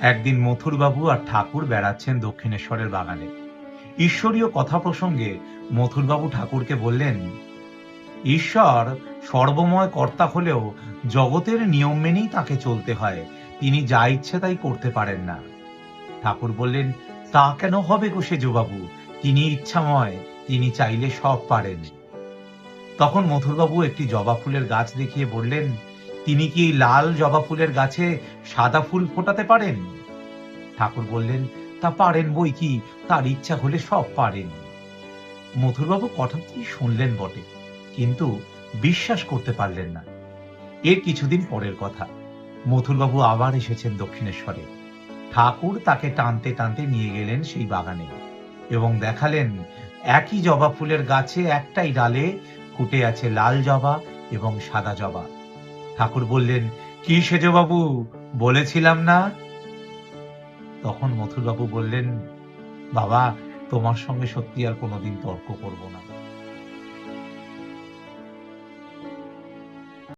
একদিন মথুরবাবু আর ঠাকুর বেড়াচ্ছেন দক্ষিণেশ্বরের বাগানে। ঈশ্বরীয় কথা প্রসঙ্গে মথুরবাবু ঠাকুরকে বললেন, ঈশ্বর সর্বময় কর্তা হলেও জগতের নিয়ম মেনেই তাকে চলতে হয়। তিনি যা ইচ্ছে তাই করতে পারেন না। ঠাকুর বললেন, তা কেন হবে গো সেজবাবু? তিনি ইচ্ছাময়, তিনি চাইলে সব পারেন। তখন মথুরবাবু একটি জবা ফুলের গাছ দেখিয়ে বললেন, তিনি কি এই লাল জবা ফুলের গাছে সাদা ফুল ফোটাতে পারেন? ঠাকুর বললেন, তা পারেন বই কি, তার ইচ্ছা হলে সব পারেন। মথুরবাবু কথাটি শুনলেন বটে, কিন্তু বিশ্বাস করতে পারলেন না। এর কিছুদিন পরের কথা, মথুরবাবু আবার এসেছেন দক্ষিণেশ্বরে। ঠাকুর তাকে টানতে টানতে নিয়ে গেলেন সেই বাগানে এবং দেখালেন একই জবা ফুলের গাছে একটাই ডালে ফুটে আছে লাল জবা এবং সাদা জবা। ঠাকুর বললেন, কি সেজবাবু, বলেছিলাম না? তখন মথুরবাবু বললেন, বাবা, তোমার সঙ্গে সত্যি আর কোনোদিন তর্ক করব না।